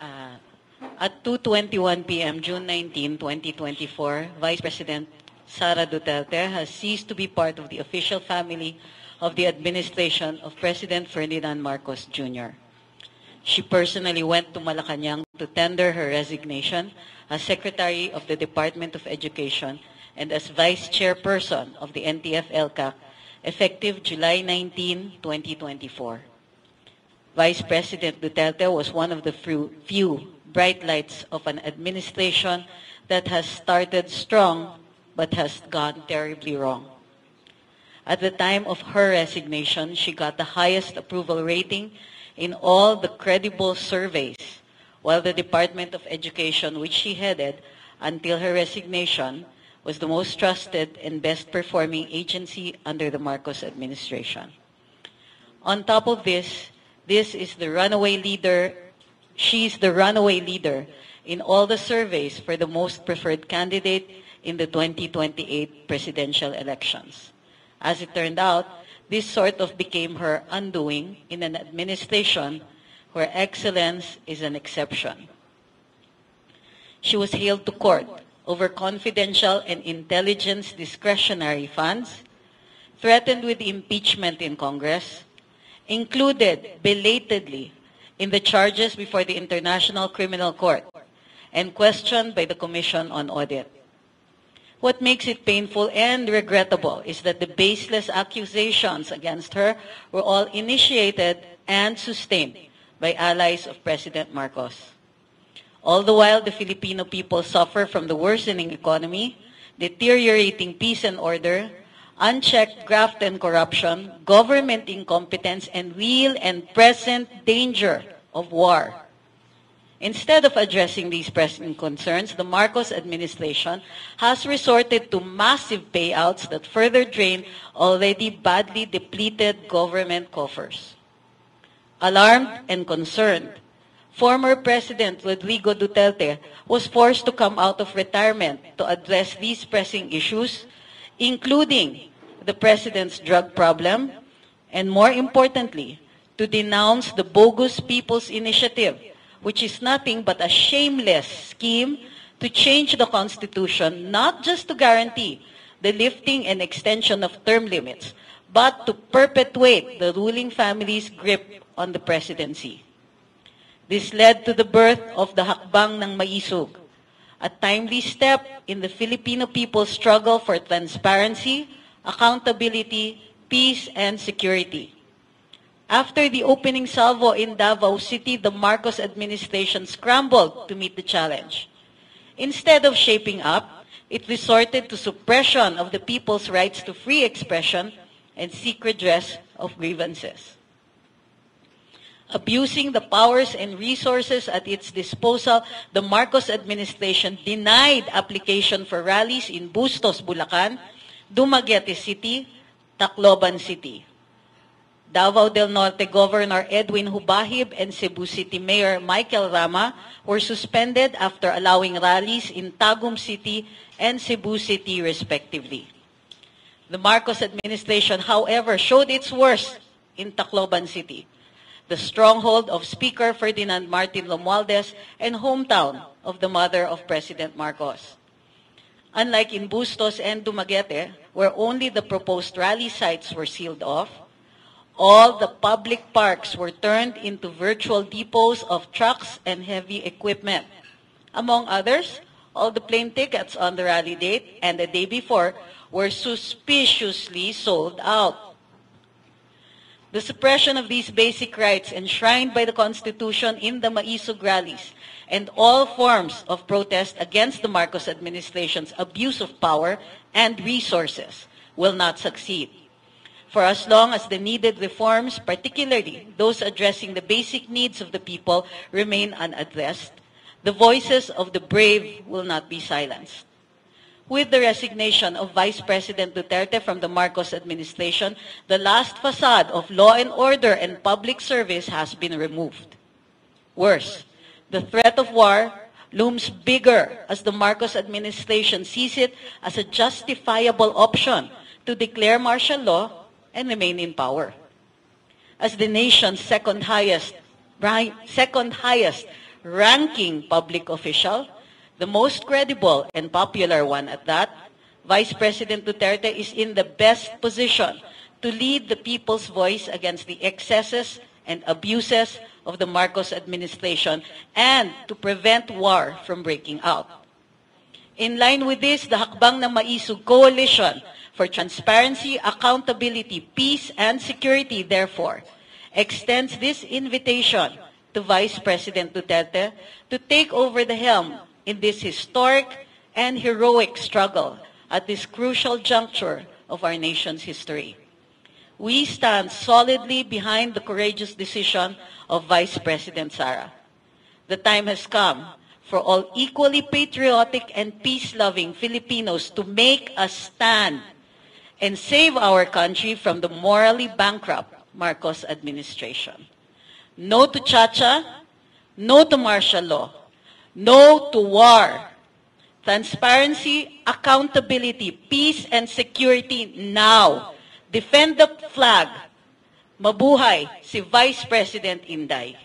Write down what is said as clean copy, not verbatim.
Uh, at 2:21 p.m. June 19, 2024, Vice President Sara Duterte has ceased to be part of the official family of the administration of President Ferdinand Marcos Jr. She personally went to Malacanang to tender her resignation as Secretary of the Department of Education and as Vice Chairperson of the NTF-ELCAC effective July 19, 2024. Vice President Duterte was one of the few bright lights of an administration that has started strong but has gone terribly wrong. At the time of her resignation, she got the highest approval rating in all the credible surveys, while the Department of Education, which she headed until her resignation, was the most trusted and best performing agency under the Marcos administration. On top of this, she's the runaway leader in all the surveys for the most preferred candidate in the 2028 presidential elections. As it turned out, this sort of became her undoing in an administration where excellence is an exception. She was hailed to court over confidential and intelligence discretionary funds, threatened with impeachment in Congress, included belatedly in the charges before the International Criminal Court, and questioned by the Commission on Audit. What makes it painful and regrettable is that the baseless accusations against her were all initiated and sustained by allies of President Marcos. All the while, the Filipino people suffer from the worsening economy, deteriorating peace and order, unchecked graft and corruption, government incompetence, and real and present danger of war. Instead of addressing these pressing concerns, the Marcos administration has resorted to massive payouts that further drain already badly depleted government coffers. Alarmed and concerned, former President Rodrigo Duterte was forced to come out of retirement to address these pressing issues, including the President's drug problem, and more importantly, to denounce the bogus People's Initiative, which is nothing but a shameless scheme to change the Constitution, not just to guarantee the lifting and extension of term limits, but to perpetuate the ruling family's grip on the presidency. This led to the birth of the Hakbang ng Maisog, a timely step in the Filipino people's struggle for transparency, accountability, peace, and security. After the opening salvo in Davao City, the Marcos administration scrambled to meet the challenge. Instead of shaping up, it resorted to suppression of the people's rights to free expression and seek redress of grievances. Abusing the powers and resources at its disposal, the Marcos administration denied application for rallies in Bustos, Bulacan, Dumaguete City, Tacloban City. Davao del Norte Governor Edwin Hubahib and Cebu City Mayor Michael Rama were suspended after allowing rallies in Tagum City and Cebu City respectively. The Marcos administration, however, showed its worst in Tacloban City, the stronghold of Speaker Ferdinand Martin Romualdez and hometown of the mother of President Marcos. Unlike in Bustos and Dumaguete, where only the proposed rally sites were sealed off, all the public parks were turned into virtual depots of trucks and heavy equipment. Among others, all the plane tickets on the rally date and the day before were suspiciously sold out. The suppression of these basic rights enshrined by the Constitution in the Maisog rallies and all forms of protest against the Marcos administration's abuse of power and resources will not succeed. For as long as the needed reforms, particularly those addressing the basic needs of the people, remain unaddressed, the voices of the brave will not be silenced. With the resignation of Vice President Duterte from the Marcos administration, the last facade of law and order and public service has been removed. Worse, the threat of war looms bigger as the Marcos administration sees it as a justifiable option to declare martial law and remain in power. As the nation's second highest high-ranking public official, the most credible and popular one at that, Vice President Duterte is in the best position to lead the people's voice against the excesses and abuses of the Marcos administration and to prevent war from breaking out. In line with this, the Hakbang na Maisog Coalition for Transparency, Accountability, Peace, and Security, therefore, extends this invitation to Vice President Duterte to take over the helm in this historic and heroic struggle at this crucial juncture of our nation's history. We stand solidly behind the courageous decision of Vice President Sara. The time has come for all equally patriotic and peace-loving Filipinos to make a stand and save our country from the morally bankrupt Marcos administration. No to Chacha, no to martial law, no to war. Transparency, accountability, peace, and security now. Defend the flag. Mabuhay si Vice President Inday.